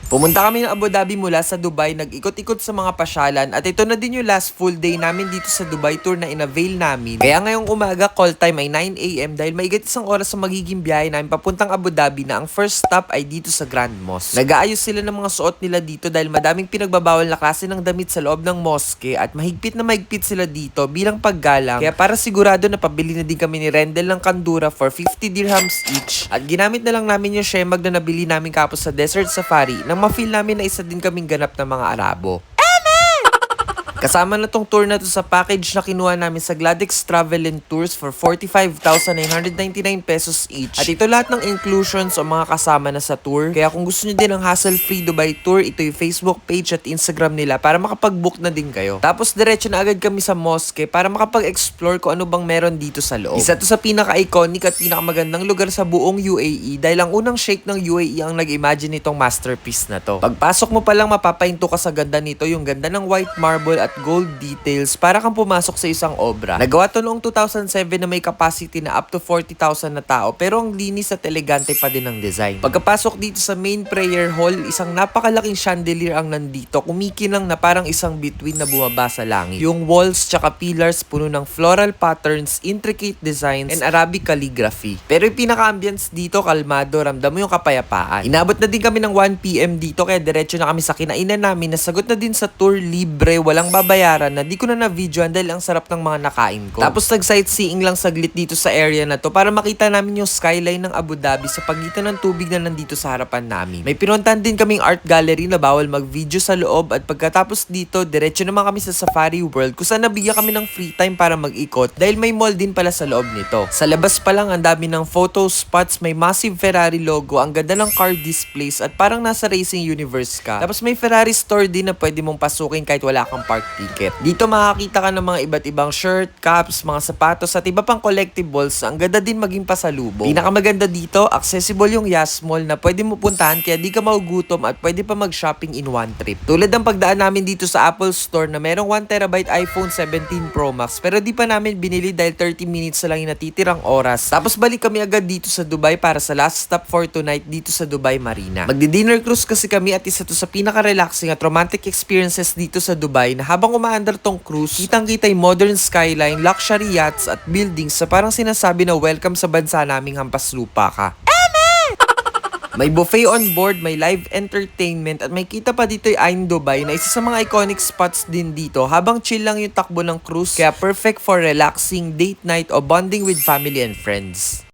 Pumunta kami ng Abu Dhabi mula sa Dubai, nag-ikot-ikot sa mga pasyalan at ito na din yung last full day namin dito sa Dubai tour na inavail namin. Kaya ngayong umaga call time ay 9 AM dahil maigat isang oras sa magiging biyahe namin papuntang Abu Dhabi na ang first stop ay dito sa Grand Mosque. Nag-aayos sila ng mga suot nila dito dahil madaming pinagbabawal na klase ng damit sa loob ng mosque at mahigpit na mahigpit sila dito bilang paggalang. Kaya para sigurado na pabili na din kami ni Rendel ng kandura for 50 dirhams each at ginamit na lang namin yung shemag na nabili namin kapos sa Desert Safari nang ma-feel namin na isa din kaming ganap na mga Arabo. Kasama na tong tour na to sa package na kinuha namin sa Gladex Travel and Tours for 45,999 pesos each. At ito lahat ng inclusions o mga kasama na sa tour. Kaya kung gusto nyo din ng hassle-free Dubai tour, ito yung Facebook page at Instagram nila para makapag-book na din kayo. Tapos diretso na agad kami sa mosque para makapag-explore kung ano bang meron dito sa loob. Isa to sa pinaka-iconic at pinakamagandang lugar sa buong UAE dahil ang unang sheikh ng UAE ang nag-imagine nitong masterpiece na to. Pagpasok mo pa lang mapapahinto ka sa ganda nito, yung ganda ng white marble at gold details para kang pumasok sa isang obra. Nagawa to noong 2007 na may capacity na up to 40,000 na tao pero ang linis at elegante pa din ng design. Pagkapasok dito sa main prayer hall, isang napakalaking chandelier ang nandito, kumikinang na parang isang bituin na bumaba sa langit. Yung walls tsaka pillars puno ng floral patterns, intricate designs, and Arabic calligraphy. Pero yung pinaka-ambience dito, kalmado, ramdam mo yung kapayapaan. Inabot na din kami ng 1 PM dito kaya diretso na kami sa kinainan namin na sagot na din sa tour libre, walang babayaran na di ko na na-videoan dahil ang sarap ng mga nakain ko. Tapos nag-sightseeing lang saglit dito sa area na to para makita namin yung skyline ng Abu Dhabi sa pagitan ng tubig na nandito sa harapan namin. May pinuntahan din kaming art gallery na bawal mag-video sa loob at pagkatapos dito, diretso naman kami sa Safari World kung saan nabigyan kami ng free time para mag-ikot dahil may mall din pala sa loob nito. Sa labas pa lang ang dami ng photo spots, may massive Ferrari logo, ang ganda ng car displays at parang nasa racing universe ka. Tapos may Ferrari store din na pwede mong pasukin kahit wala kang park ticket. Dito makakita ka ng mga iba't ibang shirt, caps, mga sapatos at iba pang collectibles. Ang ganda din maging pasalubong. Pinakamaganda dito, accessible yung Yas Mall na pwede mo puntahan kaya di ka magugutom at pwede pa mag-shopping in one trip. Tulad ng pagdaan namin dito sa Apple Store na merong 1TB iPhone 17 Pro Max pero di pa namin binili dahil 30 minutes na lang yung natitirang oras. Tapos balik kami agad dito sa Dubai para sa last stop for tonight dito sa Dubai Marina. Magdi-dinner cruise kasi kami at isa to sa pinaka-relaxing at romantic experiences dito sa Dubai na habang umaandar tong cruise, kitang-kita yung modern skyline, luxury yachts at buildings sa parang sinasabi na welcome sa bansa naming hampas lupa ka. May buffet on board, may live entertainment at may kita pa dito yung Ain Dubai na isa sa mga iconic spots din dito habang chill lang yung takbo ng cruise kaya perfect for relaxing, date night o bonding with family and friends.